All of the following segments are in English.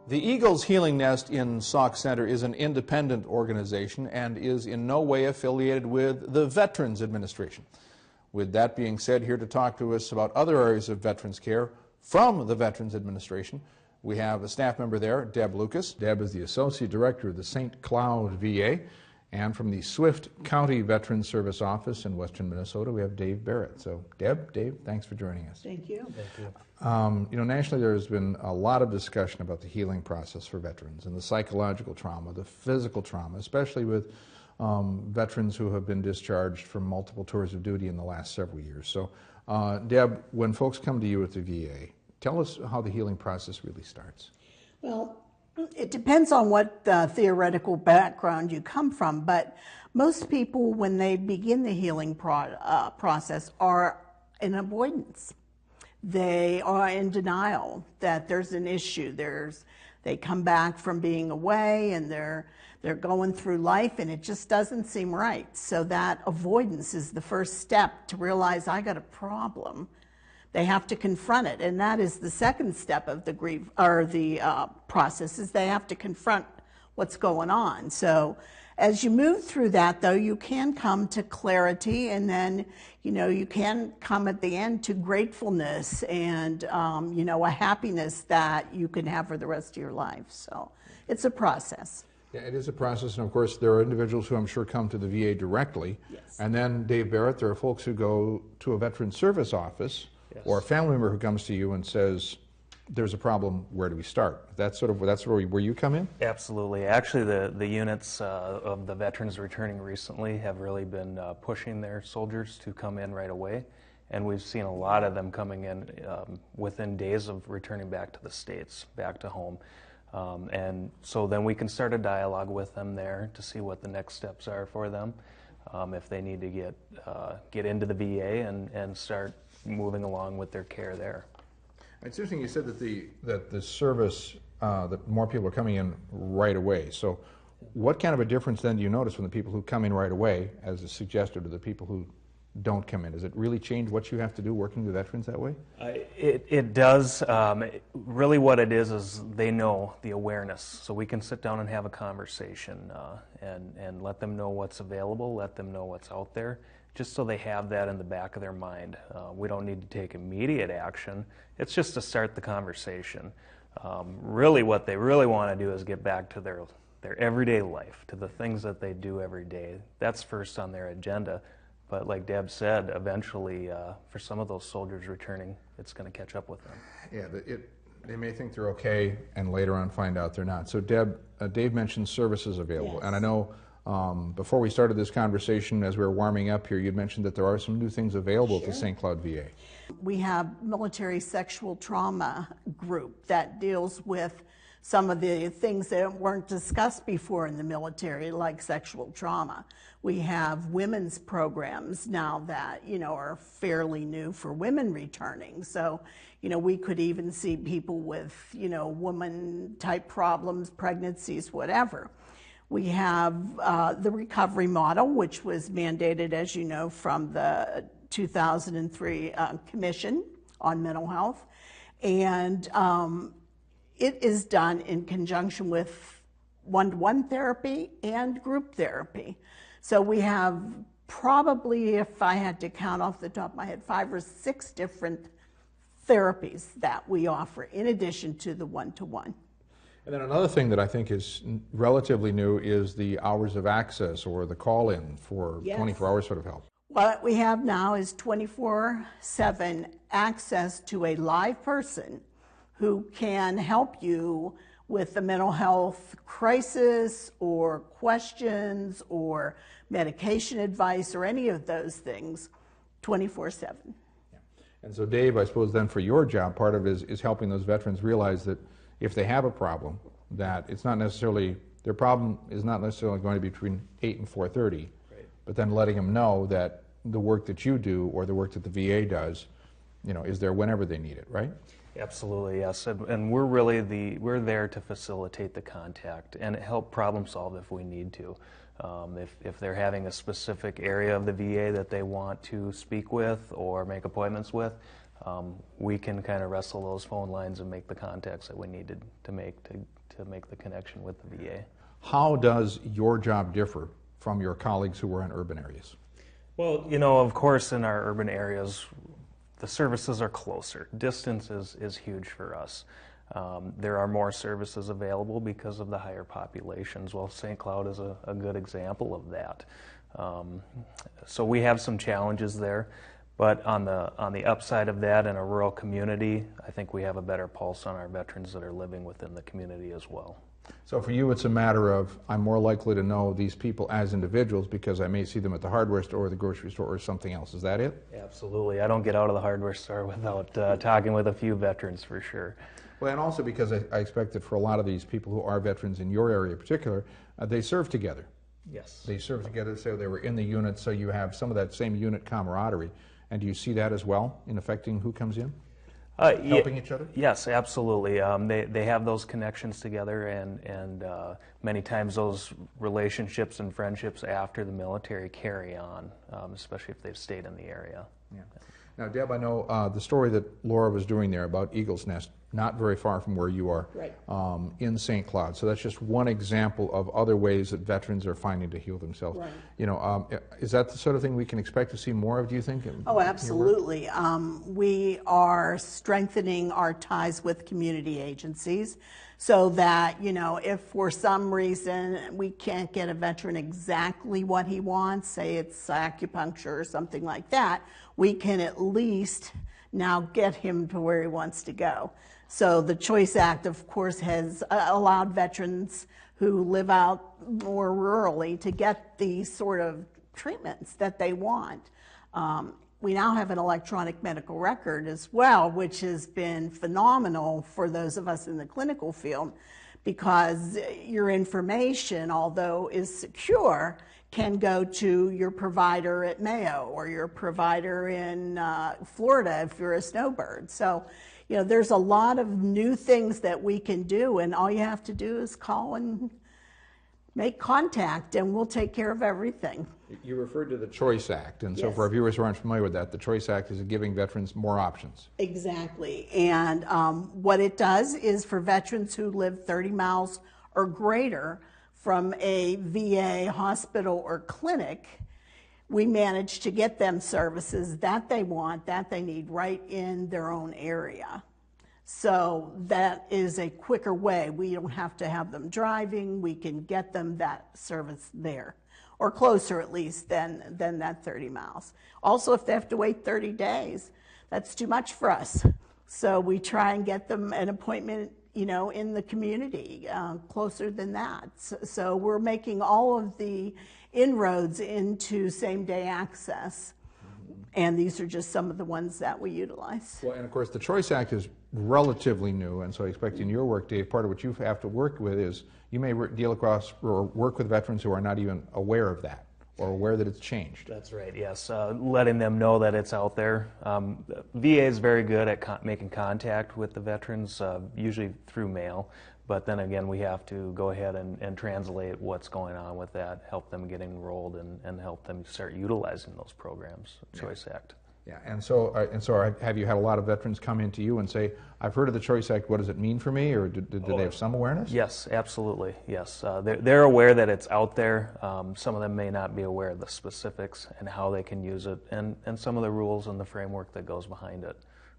The Eagles Healing Nest in Sauk Centre is an independent organization and is in no way affiliated with the Veterans Administration. With that being said, here to talk to us about other areas of veterans care from the Veterans Administration, we have a staff member there, Deb Lucas. Deb is the Associate Director of the St. Cloud VA. And from the Swift County Veterans Service Office in western Minnesota, we have Dave Barrett. So, Dave, thanks for joining us. Thank you. Thank you. You know, nationally there has been a lot of discussion about the healing process for veterans and the psychological trauma, the physical trauma, especially with veterans who have been discharged from multiple tours of duty in the last several years. So, Deb, when folks come to you at the VA, tell us how the healing process really starts. Well, it depends on what theoretical background you come from, but most people, when they begin the healing process, are in avoidance. They are in denial that there's an issue. They come back from being away and they're going through life and it just doesn't seem right. So that avoidance is the first step to realize I got a problem. They have to confront it, and that is the second step of the process. Is they have to confront what's going on. So, as you move through that, though, you can come to clarity, and then you can come at the end to gratefulness and a happiness that you can have for the rest of your life. So, it's a process. Yeah, it is a process, and of course there are individuals who I'm sure come to the VA directly, yes. And then Dave Barrett, there are folks who go to a Veterans Service Office. Yes. Or a family member who comes to you and says, there's a problem, where do we start? That's where you come in? Absolutely. Actually, the units of the veterans returning recently have really been pushing their soldiers to come in right away. And we've seen a lot of them coming in within days of returning back to the States, back to home. And so then we can start a dialogue with them there to see what the next steps are for them. If they need to get into the VA and start moving along with their care there. It's interesting you said that the service, that more people are coming in right away. So what kind of a difference then do you notice from the people who come in right away, as is suggested, to the people who don't come in? Does it really change what you have to do working with veterans that way? It does. Really what it is they know the awareness. So we can sit down and have a conversation and let them know what's available, let them know what's out there, just so they have that in the back of their mind. We don't need to take immediate action. It's just to start the conversation. Really what they really want to do is get back to their everyday life, to the things that they do every day. That's first on their agenda. But like Deb said, eventually, for some of those soldiers returning, it's going to catch up with them. Yeah, they may think they're okay and later on find out they're not. So Dave mentioned services available. Yes. And I know before we started this conversation, as we were warming up here, you'd mentioned that there are some new things available Sure. to St. Cloud VA. We have military sexual trauma group that deals with some of the things that weren't discussed before in the military, like sexual trauma. We have women's programs now that, are fairly new for women returning. So, we could even see people with, woman-type problems, pregnancies, whatever. We have the recovery model, which was mandated, as you know, from the 2003 Commission on Mental Health. And it is done in conjunction with one-to-one therapy and group therapy. So we have probably, if I had to count off the top of my head, 5 or 6 different therapies that we offer in addition to the one-to-one. And then another thing that I think is relatively new is the hours of access or the call-in for Yes. 24 hours sort of help. What we have now is 24/7 access to a live person who can help you with the mental health crisis or questions or medication advice or any of those things 24/7. Yeah. And so Dave, I suppose then for your job, part of it is helping those veterans realize that if they have a problem, that it's not necessarily, their problem is not necessarily going to be between 8 and 4:30, right. But then letting them know that the work that you do or the work that the VA does, is there whenever they need it, right? Absolutely, yes. And we're there to facilitate the contact and help problem solve if we need to. If they're having a specific area of the VA that they want to speak with or make appointments with, we can kind of wrestle those phone lines and make the contacts that we needed to make the connection with the VA. How does your job differ from your colleagues who are in urban areas? Well, of course, in our urban areas, the services are closer. Distance is huge for us. There are more services available because of the higher populations. Well, St. Cloud is a good example of that. So we have some challenges there, but on the upside of that, in a rural community, I think we have a better pulse on our veterans that are living within the community as well. So for you, it's a matter of, I'm more likely to know these people as individuals because I may see them at the hardware store or the grocery store or something else. Is that it? Absolutely. I don't get out of the hardware store without talking with a few veterans, for sure. Well, and also because I expect that for a lot of these people who are veterans in your area in particular, they serve together. Yes. They serve together, so they were in the unit, so you have some of that same unit camaraderie. And do you see that as well in affecting who comes in? Helping each other? Yes, absolutely. They have those connections together, and many times those relationships and friendships after the military carry on, especially if they've stayed in the area. Yeah. Now, Deb, I know the story that Laura was doing there about Eagle's Nest, not very far from where you are, Right. In St. Cloud. So that's just one example of other ways that veterans are finding to heal themselves. Right. Is that the sort of thing we can expect to see more of, do you think? Oh, absolutely. We are strengthening our ties with community agencies so that, if for some reason we can't get a veteran exactly what he wants, say it's acupuncture or something like that, we can at least now get him to where he wants to go. So the Choice Act, of course, has allowed veterans who live out more rurally to get the sort of treatments that they want. We now have an electronic medical record as well, which has been phenomenal for those of us in the clinical field, because your information, although is secure, can go to your provider at Mayo or your provider in Florida if you're a snowbird. So, there's a lot of new things that we can do, and all you have to do is call and make contact, and we'll take care of everything. You referred to the Choice Act, and so Yes. for our viewers who aren't familiar with that, the Choice Act is giving veterans more options. Exactly. And what it does is for veterans who live 30 miles or greater from a VA hospital or clinic, we manage to get them services that they want, that they need right in their own area. So that is a quicker way. We don't have to have them driving. We can get them that service there, or closer at least than that 30 miles. Also, if they have to wait 30 days, that's too much for us. So we try and get them an appointment, in the community, closer than that. So we're making all of the inroads into same-day access. And these are just some of the ones that we utilize. Well, and of course, the Choice Act is relatively new, and so I expect in your work, Dave, part of what you have to work with is you may deal across or work with veterans who are not even aware of that or aware that it's changed. That's right, yes. Letting them know that it's out there. VA is very good at making contact with the veterans, usually through mail. But then again, we have to go ahead and translate what's going on with that, help them get enrolled, and help them start utilizing those programs, Choice Act. Yeah, and so have you had a lot of veterans come into you and say, I've heard of the Choice Act, what does it mean for me, or do they have some awareness? Yes, absolutely, yes. They're aware that it's out there. Some of them may not be aware of the specifics and how they can use it, and some of the rules and the framework that goes behind it.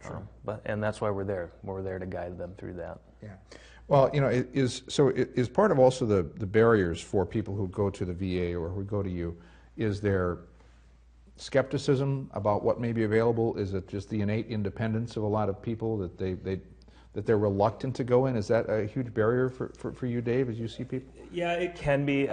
Sure. And that's why we're there. We're there to guide them through that. Yeah. Well, is part of also the barriers for people who go to the VA or who go to you, is there skepticism about what may be available? Is it just the innate independence of a lot of people that they're reluctant to go in? Is that a huge barrier for you, Dave, as you see people? Yeah, it can be.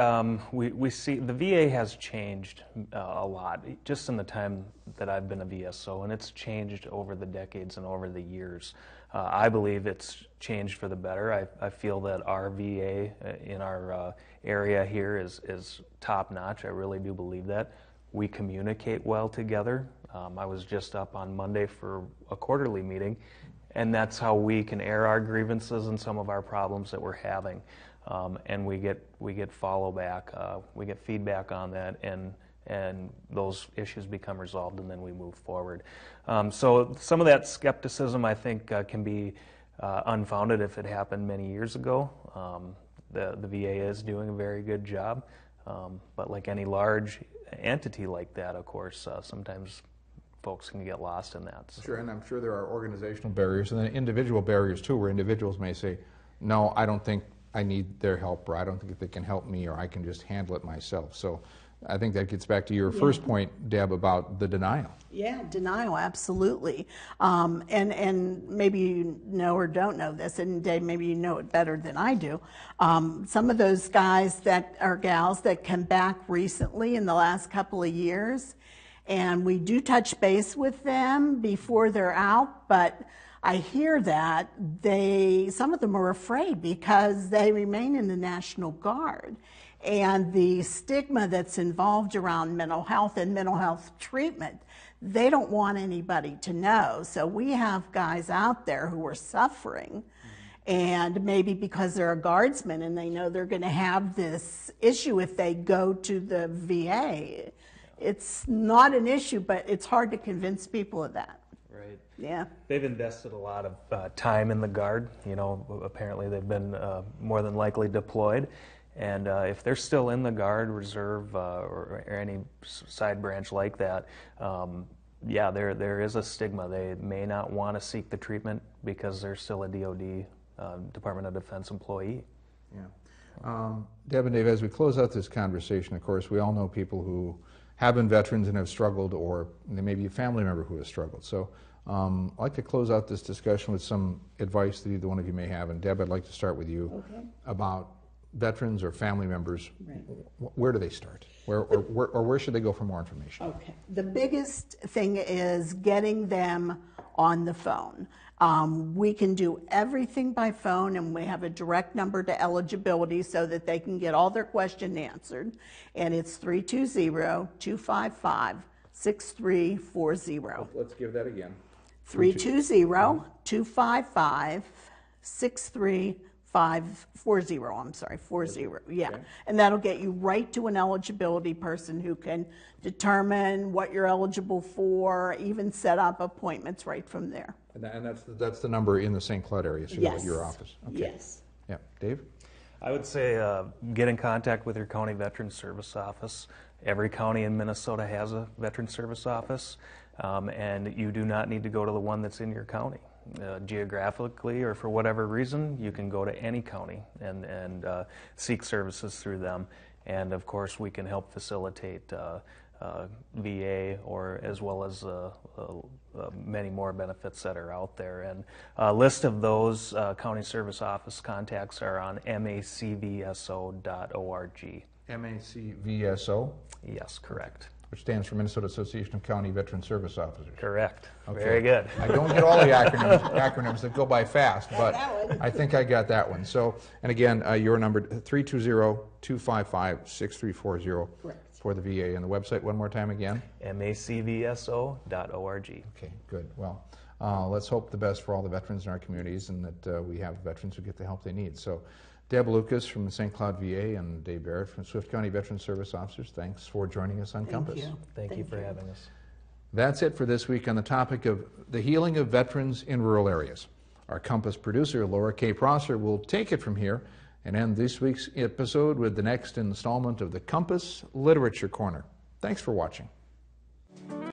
We see the VA has changed a lot just in the time that I've been a VSO, and it's changed over the decades and over the years. I believe it's changed for the better. I feel that our VA in our area here is top notch. I really do believe that. We communicate well together. I was just up on Monday for a quarterly meeting, and that's how we can air our grievances and some of our problems that we're having. And we get follow back, we get feedback on that, and and those issues become resolved, and then we move forward. So some of that skepticism, I think, can be unfounded if it happened many years ago. The VA is doing a very good job, but like any large entity like that, of course, sometimes folks can get lost in that. So. Sure, and I'm sure there are organizational barriers and then individual barriers too, where individuals may say, no, I don't think I need their help, or I don't think they can help me, or I can just handle it myself. So I think that gets back to your first point, Deb, about the denial. Yeah, denial, absolutely. And maybe you know or don't know this, and Dave, maybe you know it better than I do. Some of those guys that are gals that come back recently in the last couple of years, and we do touch base with them before they're out, but I hear that some of them are afraid because they remain in the National Guard. And the stigma that's involved around mental health and mental health treatment, they don't want anybody to know. So we have guys out there who are suffering, and maybe because they're a guardsman and they know they're going to have this issue if they go to the VA. It's not an issue, but it's hard to convince people of that. Right. Yeah. They've invested a lot of time in the Guard. You know, apparently they've been more than likely deployed. And if they're still in the Guard, Reserve, or any side branch like that, yeah, there is a stigma. They may not want to seek the treatment because they're still a DOD, Department of Defense employee. Yeah. Deb and Dave, as we close out this conversation, of course, we all know people who have been veterans and have struggled, or they may be a family member who has struggled. So I'd like to close out this discussion with some advice that either one of you may have. And Deb, I'd like to start with you about veterans or family members. Right. Where do they start? Where should they go for more information? Okay. The biggest thing is getting them on the phone. We can do everything by phone, and we have a direct number to eligibility so that they can get all their questions answered. And it's 320-255-6340. Let's give that again. 320-255-6340. 40, I'm sorry, 40, yeah. Okay. And that'll get you right to an eligibility person who can determine what you're eligible for, even set up appointments right from there. And that's the number in the St. Cloud area, so yes. Your office. Okay. Yes. Yeah. Dave? I would say get in contact with your county veteran service office. Every county in Minnesota has a veteran service office, and you do not need to go to the one that's in your county. Geographically or for whatever reason, you can go to any county and seek services through them. And of course, we can help facilitate VA, or as well as many more benefits that are out there. And a list of those county service office contacts are on macvso.org. MACVSO? Yes, correct. Which stands for Minnesota Association of County Veteran Service Officers. Correct. Okay. Very good. I don't get all the acronyms that go by fast, but I think I got that one. So, and again, your number, 320-255-6340 for the VA. And the website one more time again? macvso.org. Okay, good. Well, let's hope the best for all the veterans in our communities, and that we have veterans who get the help they need. So, Deb Lucas from the St. Cloud VA and Dave Barrett from Swift County Veteran Service Officers, thanks for joining us on Compass. Thank you for having us. That's it for this week on the topic of the healing of veterans in rural areas. Our Compass producer, Laura K. Prosser, will take it from here and end this week's episode with the next installment of the Compass Literature Corner. Thanks for watching.